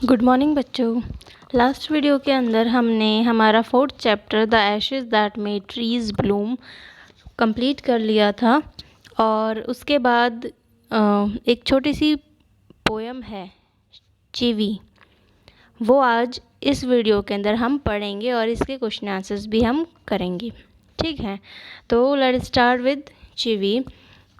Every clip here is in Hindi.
गुड मॉर्निंग बच्चों। लास्ट वीडियो के अंदर हमने हमारा 4th chapter the Ashes that made trees Bloom complete कर लिया था। और उसके बाद एक छोटी सी पोयम है चीवी, वो आज इस वीडियो के अंदर हम पढ़ेंगे और इसके क्वेश्चन आंसर्स भी हम करेंगे। ठीक है, तो लेट्स स्टार्ट विद चीवी।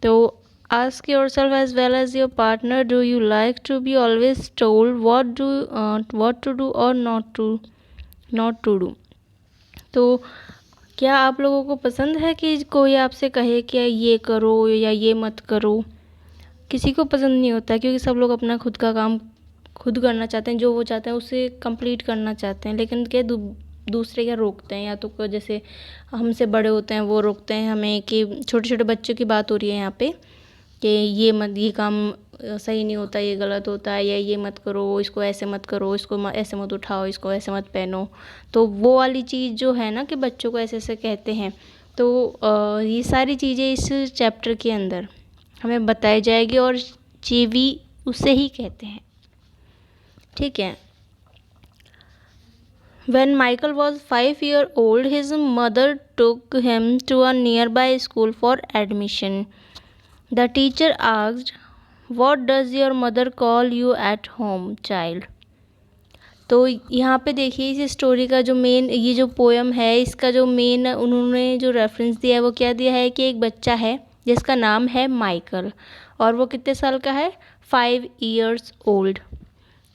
तो ask yourself as well as your partner, do you like to be always told what to do or not to do? तो क्या आप लोगों को पसंद है कि कोई आपसे कहे कि ये करो या ये मत करो? किसी को पसंद नहीं होता, क्योंकि सब लोग अपना खुद का काम खुद करना चाहते हैं, जो वो चाहते हैं उसे कंप्लीट करना चाहते हैं। लेकिन क्या दूसरे क्या रोकते हैं, या तो जैसे हमसे बड़े होते हैं वो रोकते हैं हमें, कि छोटे छोटे बच्चों की बात हो रही है यहाँ पे, कि ये काम सही नहीं होता, ये गलत होता है, या ये मत करो, इसको ऐसे मत करो, इसको ऐसे मत उठाओ, इसको ऐसे मत पहनो। तो वो वाली चीज़ जो है ना, कि बच्चों को ऐसे ऐसे कहते हैं, तो ये सारी चीज़ें इस चैप्टर के अंदर हमें बताई जाएगी, और चीवी उसे ही कहते हैं। ठीक है। When Michael was 5 years old, his mother took him to a nearby school for admission. The teacher asked, "What does your mother call you at home, child?" तो यहाँ पे देखिए, इस स्टोरी का जो मेन, ये जो पोएम है, इसका जो मेन उन्होंने जो रेफरेंस दिया है वो क्या दिया है, कि एक बच्चा है जिसका नाम है माइकल, और वो कितने साल का है? 5 years old।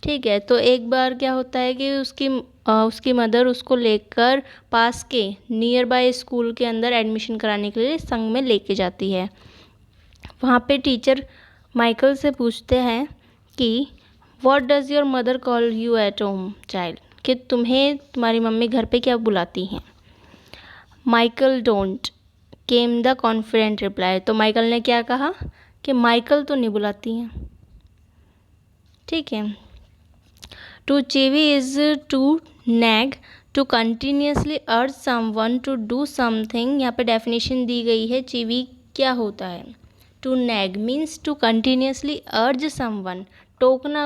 ठीक है, तो एक बार क्या होता है कि उसकी मदर उसको लेकर पास के नियर बाय स्कूल के अंदर एडमिशन कराने के लिए संग में लेके जाती है। वहाँ पे टीचर माइकल से पूछते हैं कि what does your mother call you at home, child, कि तुम्हें तुम्हारी मम्मी घर पे क्या बुलाती हैं? Michael don't came the confident reply. तो माइकल ने क्या कहा कि माइकल तो नहीं बुलाती हैं। ठीक है। To chivvy is to nag, to continuously urge someone to do something. यहाँ पे डेफिनेशन दी गई है, चीवी क्या होता है। To nag means to continuously urge someone, टोकना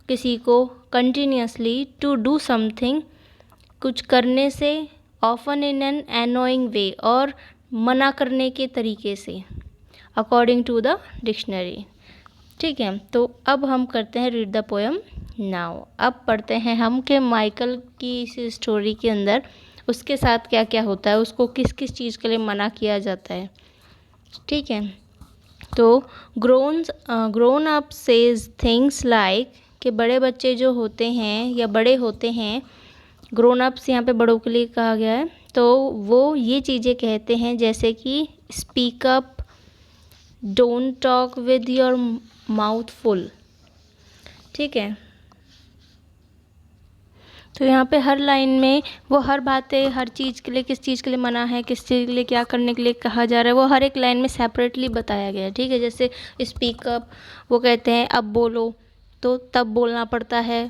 किसी को, कंटिन्यूसली टू डू समथिंग, कुछ करने से, ऑफन इन एन एनोइंग वे, और मना करने के तरीके से, अकॉर्डिंग टू द डिक्शनरी। ठीक है, तो अब हम करते हैं रीड द पोएम नाउ। अब पढ़ते हैं हम कि माइकल की इस स्टोरी के अंदर उसके साथ क्या क्या होता है, उसको किस किस चीज़ के लिए मना किया जाता है। ठीक है, तो grown up says things like, कि बड़े बच्चे जो होते हैं या बड़े होते हैं, ग्रोन अप्स यहाँ पे बड़ों के लिए कहा गया है, तो वो ये चीज़ें कहते हैं जैसे कि speak up, don't talk with your mouth full. ठीक है, तो यहाँ पे हर लाइन में वो हर बातें, हर चीज़ के लिए, किस चीज़ के लिए मना है, किस चीज़ के लिए क्या करने के लिए कहा जा रहा है, वो हर एक लाइन में सेपरेटली बताया गया है। ठीक है, जैसे स्पीकअप, वो कहते हैं अब बोलो, तो तब बोलना पड़ता है।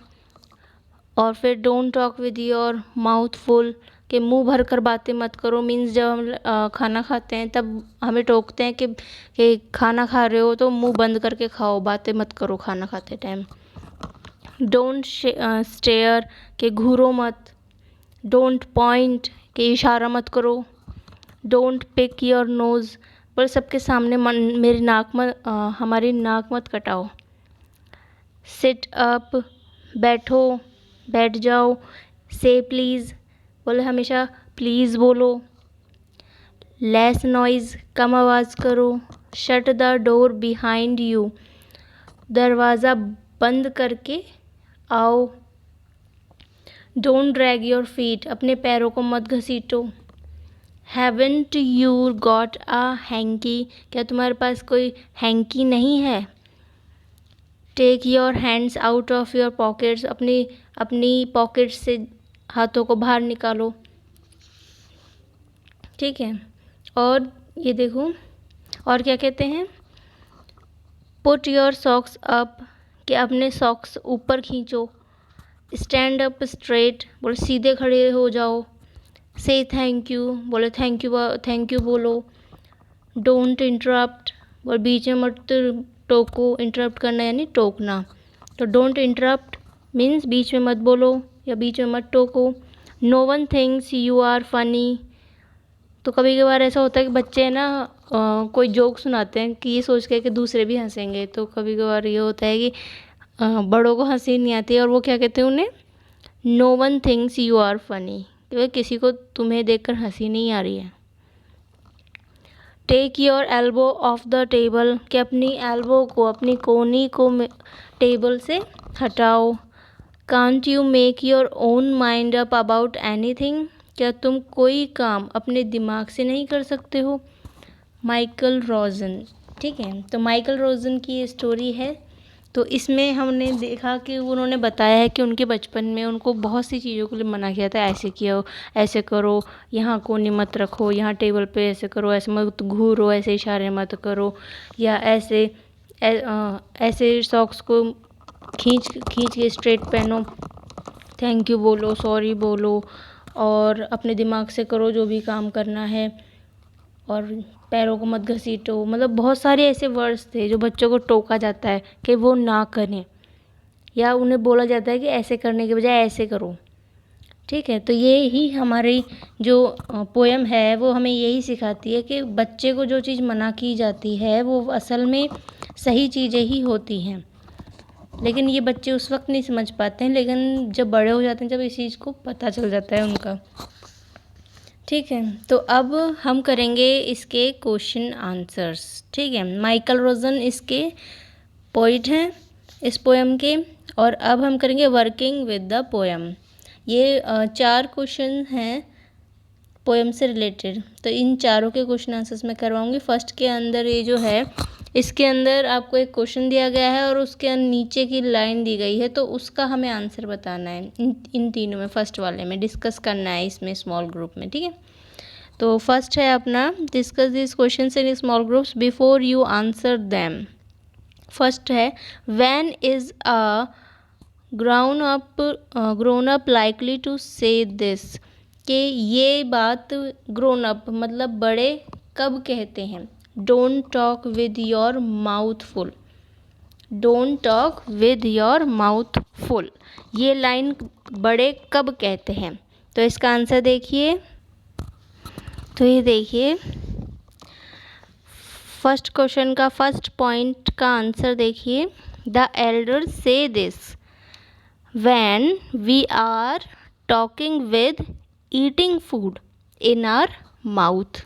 और फिर don't talk with your mouth full, कि मुंह भर कर बातें मत करो, मीन्स जब हम खाना खाते हैं तब हमें टोकते हैं कि खाना खा रहे हो तो मुंह बंद करके खाओ, बातें मत करो खाना खाते टाइम। डोंट स्टेयर, के घूरो मत। डोंट पॉइंट, के इशारा मत करो। डोंट पिक योर नोज़, पर सबके सामने मेरी नाक मत हमारी नाक मत कटाओ। सिट अप, बैठो, बैठ जाओ। से प्लीज़, बोले हमेशा प्लीज़ बोलो। लेस नॉइज़, कम आवाज़ करो। Shut the door behind you, दरवाज़ा बंद करके आओ। डोंट ड्रैग योर फीट, अपने पैरों को मत घसीटो। Haven't you got a hanky, क्या तुम्हारे पास कोई हैंकी नहीं है? Take your hands out of your pockets, अपनी पॉकेट से हाथों को बाहर निकालो। ठीक है, और ये देखो और क्या कहते हैं, पुट योर सॉक्स अप, कि अपने सॉक्स ऊपर खींचो। स्टैंड अप स्ट्रेट, बोले सीधे खड़े हो जाओ। से थैंक यू, बोले थैंक यू बोलो। डोंट इंटरप्ट, बोले बीच में मत टोको, इंटरप्ट करना यानी टोकना, तो डोंट इंटरप्ट। मीन्स बीच में मत बोलो या बीच में मत टोको। No one thinks you are funny. तो कभी कभार ऐसा होता है कि बच्चे ना कोई जोक सुनाते हैं कि ये सोच के कि दूसरे भी हंसेंगे, तो कभी कभार ये होता है कि बड़ों को हंसी नहीं आती है और वो क्या कहते हैं उन्हें, no one thinks you are funny, क्योंकि किसी को तुम्हें देखकर हंसी नहीं आ रही है। Take your elbow off the table, कि अपनी एल्बो को, अपनी कोहनी को टेबल से हटाओ। Can't you make your own mind up about anything, क्या तुम कोई काम अपने दिमाग से नहीं कर सकते हो। माइकल रोजन, ठीक है, तो माइकल रोजन की ये स्टोरी है। तो इसमें हमने देखा कि उन्होंने बताया है कि उनके बचपन में उनको बहुत सी चीज़ों के लिए मना किया था, ऐसे किया, ऐसे करो, यहाँ कोने मत रखो, यहाँ टेबल पे ऐसे करो, ऐसे मत घूरो, ऐसे इशारे मत करो, या ऐसे सॉक्स को खींच खींच के स्ट्रेट पहनो, थैंक यू बोलो, सॉरी बोलो, और अपने दिमाग से करो जो भी काम करना है, और पैरों को मत घसीटो। मतलब बहुत सारे ऐसे वर्ड्स थे जो बच्चों को टोका जाता है कि वो ना करें, या उन्हें बोला जाता है कि ऐसे करने के बजाय ऐसे करो। ठीक है, तो ये ही हमारी जो पोएम है वो हमें यही सिखाती है कि बच्चे को जो चीज़ मना की जाती है वो असल में सही चीज़ें ही होती हैं, लेकिन ये बच्चे उस वक्त नहीं समझ पाते हैं, लेकिन जब बड़े हो जाते हैं, जब इस चीज़ को पता चल जाता है उनका। ठीक है, तो अब हम करेंगे इसके क्वेश्चन आंसर्स। ठीक है, माइकल रोजन इसके पोइट हैं इस पोएम के, और अब हम करेंगे वर्किंग विद द पोएम। ये 4 क्वेश्चन हैं पोएम से रिलेटेड, तो इन चारों के क्वेश्चन आंसर्स मैं करवाऊंगी। फर्स्ट के अंदर ये जो है, इसके अंदर आपको एक क्वेश्चन दिया गया है और उसके नीचे की लाइन दी गई है, तो उसका हमें आंसर बताना है। इन तीनों में, फर्स्ट वाले में डिस्कस करना है इसमें स्मॉल ग्रुप में। ठीक है, तो फर्स्ट है अपना, discuss this questions in small groups before you answer them. First है, when is a grown up likely to say this, कि ये बात ग्रोन अप मतलब बड़े कब कहते हैं। Don't talk with your mouth full, don't talk with your mouth full, ये लाइन बड़े कब कहते हैं। तो इसका आंसर देखिए, तो ये देखिए फर्स्ट क्वेश्चन का फर्स्ट पॉइंट का आंसर देखिए, the elder say this when we are talking with eating food in our mouth.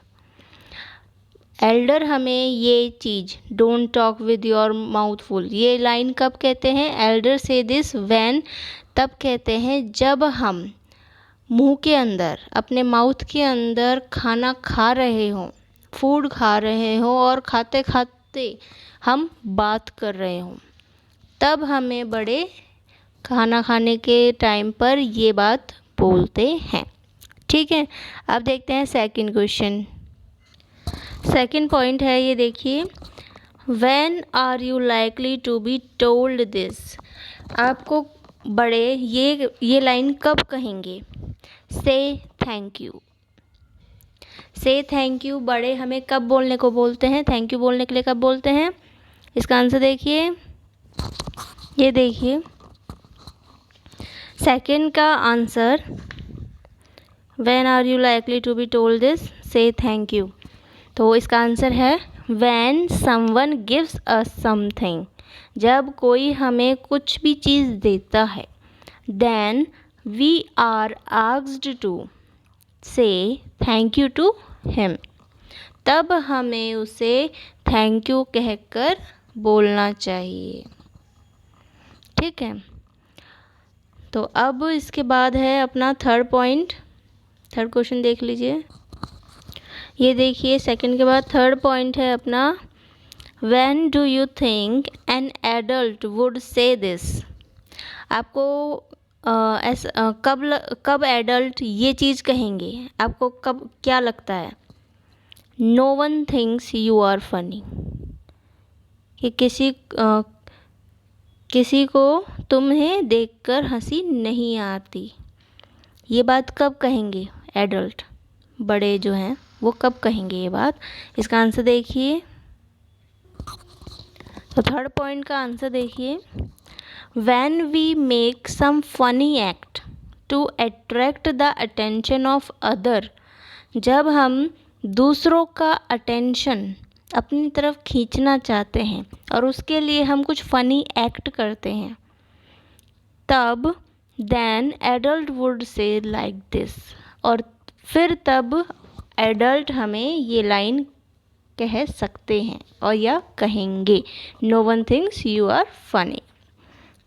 Elder हमें ये चीज़ don't talk with your mouth full, ये लाइन कब कहते हैं। एल्डर से दिस व्हेन तब कहते हैं जब हम मुंह के अंदर, अपने माउथ के अंदर खाना खा रहे हों, फूड खा रहे हों, और खाते खाते हम बात कर रहे हों, तब हमें बड़े खाना खाने के टाइम पर ये बात बोलते हैं। ठीक है, अब देखते हैं सेकंड क्वेश्चन। सेकंड पॉइंट है, ये देखिए, when are you likely to be told this, आपको बड़े ये लाइन कब कहेंगे। Say thank you, say thank you बड़े हमें कब बोलने को बोलते हैं, थैंक यू बोलने के लिए कब बोलते हैं। इसका आंसर देखिए, ये देखिए सेकंड का answer, when are you likely to be told this say thank you, तो इसका आंसर है when someone gives us something, जब कोई हमें कुछ भी चीज़ देता है। Then we are asked to say thank you to him, तब हमें उसे थैंक यू कहकर बोलना चाहिए। ठीक है, तो अब इसके बाद है अपना थर्ड पॉइंट, थर्ड क्वेश्चन देख लीजिए। ये देखिए सेकंड के बाद थर्ड पॉइंट है अपना, when do you think an adult would say this, आपको कब एडल्ट ये चीज़ कहेंगे, आपको कब क्या लगता है। No one thinks you are funny, कि किसी को तुम्हें देखकर हंसी नहीं आती, ये बात कब कहेंगे एडल्ट, बड़े जो हैं वो कब कहेंगे ये बात। इसका आंसर देखिए, तो थर्ड पॉइंट का आंसर देखिए, when we make some funny act to attract the attention of other, जब हम दूसरों का अटेंशन अपनी तरफ खींचना चाहते हैं और उसके लिए हम कुछ फ़नी एक्ट करते हैं, तब then adult would say like this, और फिर तब एडल्ट हमें ये लाइन कह सकते हैं और या कहेंगे, no one thinks you are funny.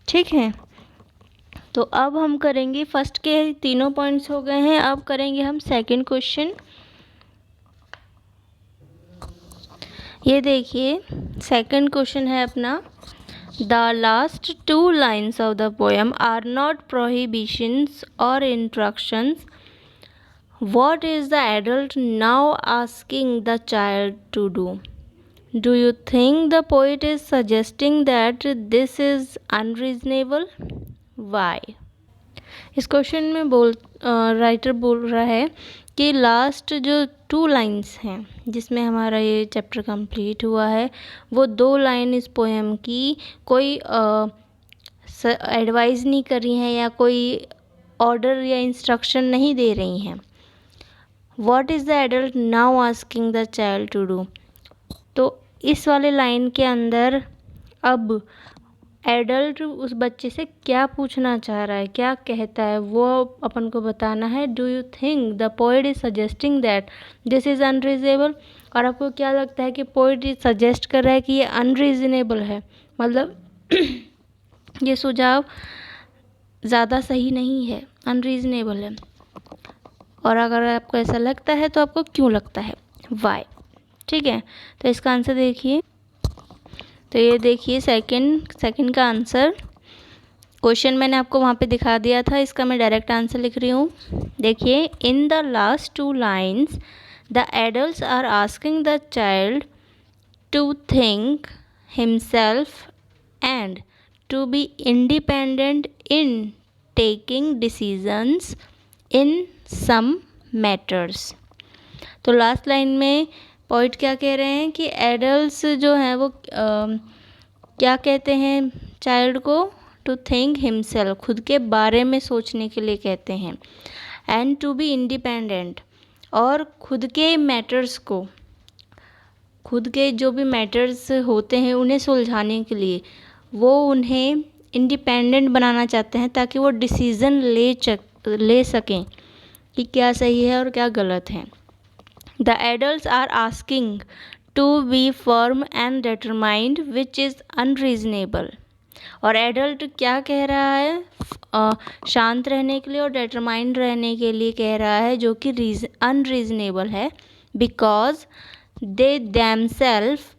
ठीक है, तो अब हम करेंगे, फर्स्ट के तीनों पॉइंट्स हो गए हैं, अब करेंगे हम सेकंड क्वेश्चन। ये देखिए सेकंड क्वेश्चन है अपना, the last two lines of the poem are not prohibitions और instructions, what is the adult now asking the child to do? Do you think the poet is suggesting that this is unreasonable? Why? इस क्वेश्चन में राइटर बोल रहा है कि लास्ट जो 2 लाइन्स हैं जिसमें हमारा ये चैप्टर कंप्लीट हुआ है, वो 2 लाइन इस पोएम की कोई एडवाइस नहीं कर रही हैं या कोई ऑर्डर या इंस्ट्रक्शन नहीं दे रही हैं। What is the adult now asking the child to do? तो इस वाले लाइन के अंदर अब एडल्ट उस बच्चे से क्या पूछना चाह रहा है, क्या कहता है, वो अपन को बताना है। Do you think the poet is suggesting that this is unreasonable? और आपको क्या लगता है कि पोएट सजेस्ट कर रहा है कि ये अनरीजनेबल है, मतलब ये सुझाव ज़्यादा सही नहीं है, अनरीजनेबल है। और अगर आपको ऐसा लगता है तो आपको क्यों लगता है, वाई? ठीक है, तो इसका आंसर देखिए, तो ये देखिए सेकंड का आंसर, क्वेश्चन मैंने आपको वहाँ पे दिखा दिया था, इसका मैं डायरेक्ट आंसर लिख रही हूँ। देखिए, in the last 2 lines the adults are asking the child to think himself and to be independent in taking decisions in some matters. तो लास्ट लाइन में पोइट क्या कह रहे हैं कि एडल्ट्स जो हैं वो क्या कहते हैं चाइल्ड को, टू थिंक हिमसेल्फ, खुद के बारे में सोचने के लिए कहते हैं, एंड टू बी इंडिपेंडेंट, और खुद के मैटर्स को, खुद के जो भी मैटर्स होते हैं उन्हें सुलझाने के लिए वो उन्हें इंडिपेंडेंट बनाना चाहते हैं ताकि वो डिसीज़न ले सकें कि क्या सही है और क्या गलत है। The adults are asking to be firm and determined which is unreasonable, और एडल्ट क्या कह रहा है, शांत रहने के लिए और डिटरमाइंड रहने के लिए कह रहा है, जो कि अनरीजनेबल है, because they themselves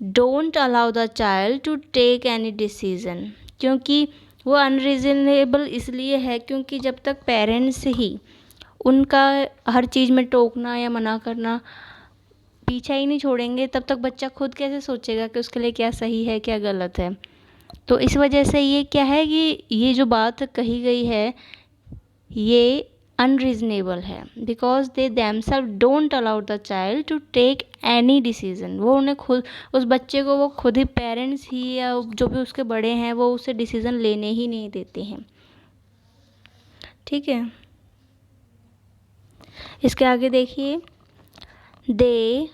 don't allow the child to take any decision. क्योंकि वो अनरीजनेबल इसलिए है क्योंकि जब तक पेरेंट्स ही उनका हर चीज़ में टोकना या मना करना पीछा ही नहीं छोड़ेंगे, तब तक बच्चा खुद कैसे सोचेगा कि उसके लिए क्या सही है क्या गलत है। तो इस वजह से ये क्या है कि ये जो बात कही गई है ये अनरीजनेबल है, because they themselves don't allow the child to take any decision. वो उन्हें खुद, उस बच्चे को वो खुद ही, पेरेंट्स ही या जो भी उसके बड़े हैं, वो उसे डिसीज़न लेने ही नहीं देते हैं। ठीक है, इसके आगे देखिए, they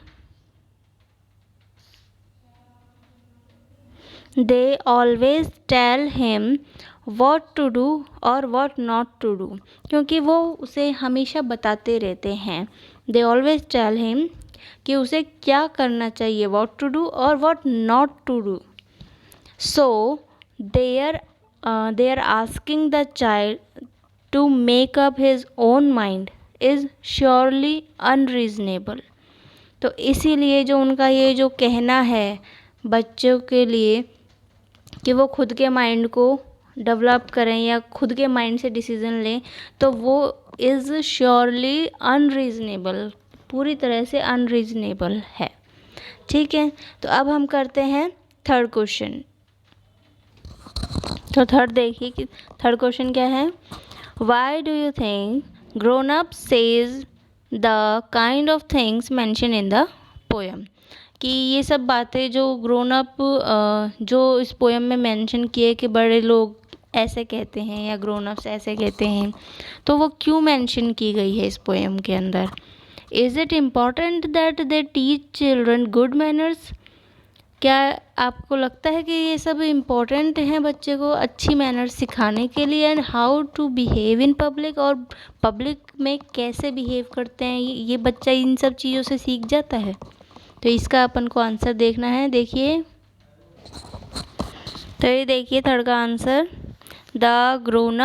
always tell him what to do और वॉट नॉट टू डू, क्योंकि वो उसे हमेशा बताते रहते हैं। दे ऑलवेज टेल हिम कि उसे क्या करना चाहिए, वॉट टू डू और what not to do. So they are asking the child to make up his own mind is surely unreasonable. तो इसीलिए जो उनका ये जो कहना है बच्चों के लिए कि वो खुद के माइंड को डेवलप करें या खुद के माइंड से डिसीज़न लें, तो वो इज़ श्योरली अनरीजनेबल, पूरी तरह से अनरीजनेबल है। ठीक है, तो अब हम करते हैं थर्ड क्वेश्चन। तो थर्ड देखिए कि थर्ड क्वेश्चन क्या है, why do you think grown up says the kind of things mention in the poem? कि ये सब बातें जो ग्रोन अप जो इस पोएम में मेंशन किए कि बड़े लोग ऐसे कहते हैं या ग्रोन अप्स ऐसे कहते हैं, तो वो क्यों मेंशन की गई है इस पोएम के अंदर। Is it important that they teach children good manners? क्या आपको लगता है कि ये सब इम्पोर्टेंट हैं बच्चे को अच्छी मैनर्स सिखाने के लिए, and how to behave in public, और पब्लिक में कैसे बिहेव करते हैं ये बच्चा इन सब चीज़ों से सीख जाता है। तो इसका अपन को आंसर देखना है। देखिए, तो ये देखिए थर्ड का answer, the grown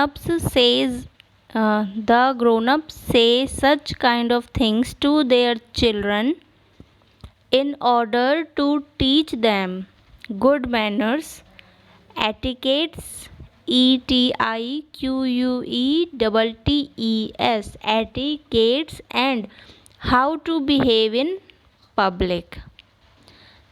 ups say such kind of things to their children in order to teach them good manners, etiquettes, etiquettes, etiquettes and how to behave in public।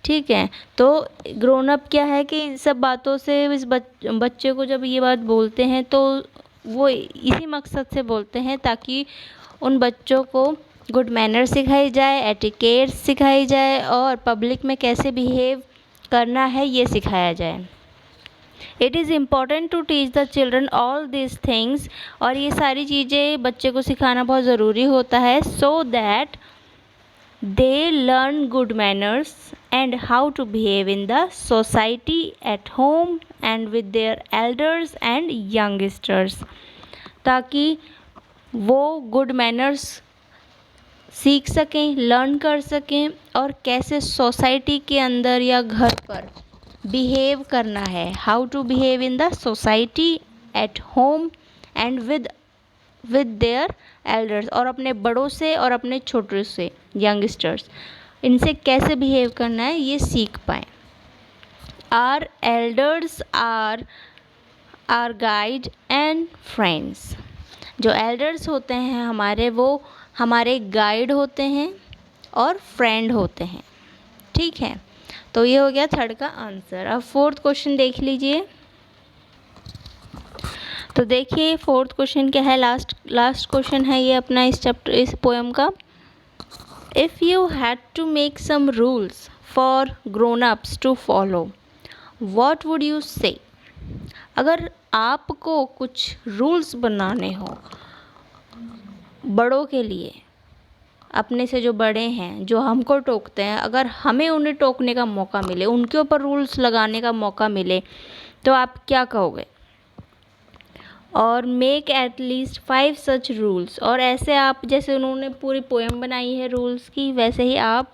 ठीक है, तो ग्रोन अप क्या है कि इन सब बातों से इस बच्चे को जब ये बात बोलते हैं तो वो इसी मकसद से बोलते हैं ताकि उन बच्चों को गुड मैनर सिखाई जाए, एटिकेट्स सिखाई जाए और पब्लिक में कैसे बिहेव करना है ये सिखाया जाए। It is important to teach the children all this things, और ये सारी चीज़ें बच्चे को सिखाना बहुत ज़रूरी होता है, so that they learn good manners and how to behave in the society, at home and with their elders and youngsters, ताकि वो गुड मैनर्स सीख सकें, लर्न कर सकें और कैसे सोसाइटी के अंदर या घर पर बिहेव करना है, how to behave in the society, at home and with their elders, और अपने बड़ों से और अपने छोटों से, यंगस्टर्स, इनसे कैसे बिहेव करना है ये सीख पाएँ। Our elders are guide and friends. जो एल्डर्स होते हैं हमारे, वो हमारे गाइड होते हैं और फ्रेंड होते हैं। ठीक है, तो ये हो गया थर्ड का आंसर। अब फोर्थ क्वेश्चन देख लीजिए। तो देखिए फोर्थ क्वेश्चन क्या है, लास्ट क्वेश्चन है ये अपना इस पोएम का। If you had to make some rules for grown ups to follow, what would you say? अगर आपको कुछ रूल्स बनाने हो बड़ों के लिए, अपने से जो बड़े हैं, जो हमको टोकते हैं, अगर हमें उन्हें टोकने का मौका मिले, उनके ऊपर रूल्स लगाने का मौका मिले, तो आप क्या कहोगे? और make at least 5 such rules, और ऐसे आप जैसे उन्होंने पूरी पोएम बनाई है रूल्स की, वैसे ही आप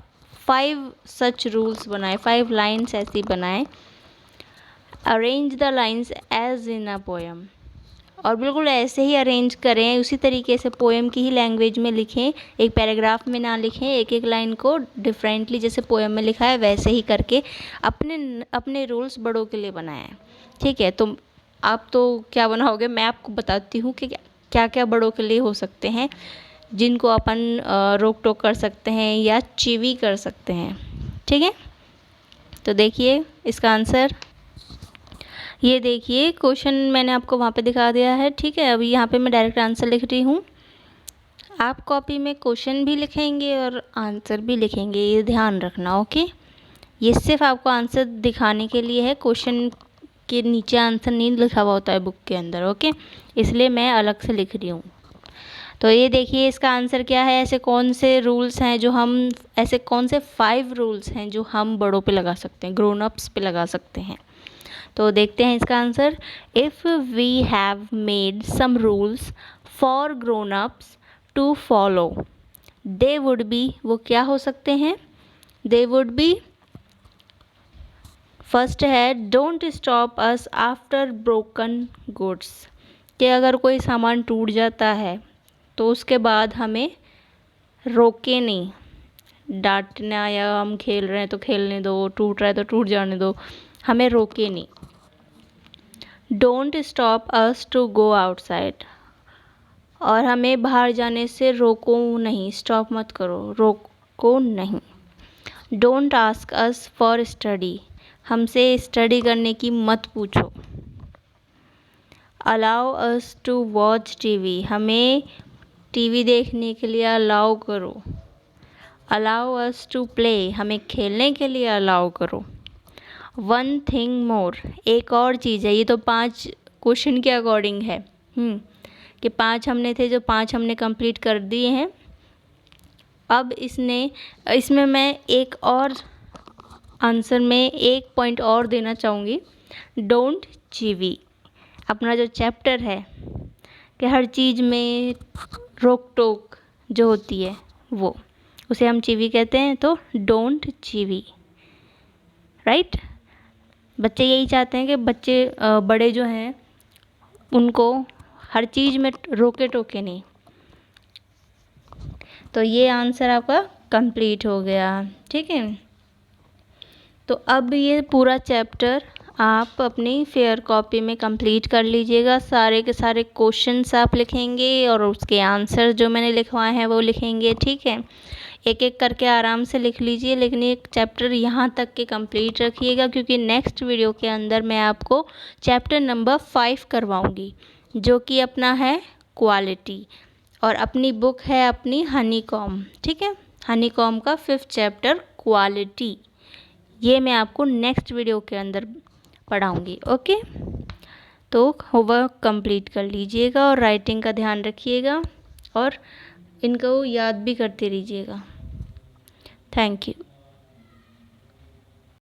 5 सच रूल्स बनाएं, 5 लाइन्स ऐसी बनाएं। Arrange the lines as in a poem, और बिल्कुल ऐसे ही अरेंज करें, उसी तरीके से पोएम की ही लैंग्वेज में लिखें, एक पैराग्राफ में ना लिखें, एक एक लाइन को डिफरेंटली जैसे पोएम में लिखा है वैसे ही करके अपने रूल्स बड़ों के लिए बनाएं। ठीक है, तो आप तो क्या बनाओगे, मैं आपको बताती हूँ कि क्या क्या बड़ों के लिए हो सकते हैं जिनको अपन रोक टोक कर सकते हैं या चिवी कर सकते हैं। ठीक है, तो देखिए इसका आंसर, ये देखिए क्वेश्चन मैंने आपको वहाँ पे दिखा दिया है। ठीक है, अभी यहाँ पे मैं डायरेक्ट आंसर लिख रही हूँ। आप कॉपी में क्वेश्चन भी लिखेंगे और आंसर भी लिखेंगे, ये ध्यान रखना। ओके, ये सिर्फ आपको आंसर दिखाने के लिए है, क्वेश्चन के नीचे आंसर नहीं लिखा हुआ होता है बुक के अंदर। ओके, इसलिए मैं अलग से लिख रही हूँ। तो ये देखिए इसका आंसर क्या है, ऐसे कौन से रूल्स हैं जो हम, ऐसे कौन से 5 रूल्स हैं जो हम बड़ों पे लगा सकते हैं, ग्रोन अप्स पे लगा सकते हैं। तो देखते हैं इसका answer. If we have made some rules for grown ups to follow, they would be, वो क्या हो सकते हैं? दे वुड बी, फर्स्ट है don't stop us after broken goods, कि अगर कोई सामान टूट जाता है तो उसके बाद हमें रोके नहीं, डांटना या हम खेल रहे हैं तो खेलने दो, टूट रहा है तो टूट जाने दो, हमें रोके नहीं। Don't stop us to go outside, और हमें बाहर जाने से रोको नहीं, स्टॉप मत करो, रोको नहीं। Don't ask us for study, हमसे स्टडी करने की मत पूछो। Allow us to watch TV, हमें टीवी देखने के लिए अलाउ करो। अलाउ अस टू प्ले, हमें खेलने के लिए अलाउ करो। वन थिंग मोर, एक और चीज़ है। ये तो 5 क्वेश्चन के अकॉर्डिंग है कि 5 हमने थे जो 5 हमने कंप्लीट कर दिए हैं। अब इसमें मैं एक और आंसर में एक पॉइंट और देना चाहूँगी। डोंट चीवी, अपना जो चैप्टर है कि हर चीज़ में रोक टोक जो होती है वो, उसे हम चीवी कहते हैं। तो डोंट चीवी, राइट। बच्चे यही चाहते हैं कि बड़े जो हैं उनको हर चीज़ में रोके टोके नहीं। तो ये आंसर आपका कंप्लीट हो गया, ठीक है। तो अब ये पूरा चैप्टर आप अपनी फेयर कॉपी में कंप्लीट कर लीजिएगा। सारे के सारे क्वेश्चंस आप लिखेंगे और उसके आंसर जो मैंने लिखवाए हैं वो लिखेंगे, ठीक है। एक एक करके आराम से लिख लीजिए, लेकिन ये चैप्टर यहाँ तक के कंप्लीट रखिएगा, क्योंकि नेक्स्ट वीडियो के अंदर मैं आपको चैप्टर नंबर 5 करवाऊँगी, जो कि अपना है क्वालिटी, और अपनी बुक है अपनी हनीकॉम, ठीक है। हनीकॉम का 5th चैप्टर क्वालिटी, ये मैं आपको नेक्स्ट वीडियो के अंदर पढ़ाऊँगी, ओके। तो होमवर्क कंप्लीट कर लीजिएगा और राइटिंग का ध्यान रखिएगा और इनको याद भी करते रहिएगा। Thank you.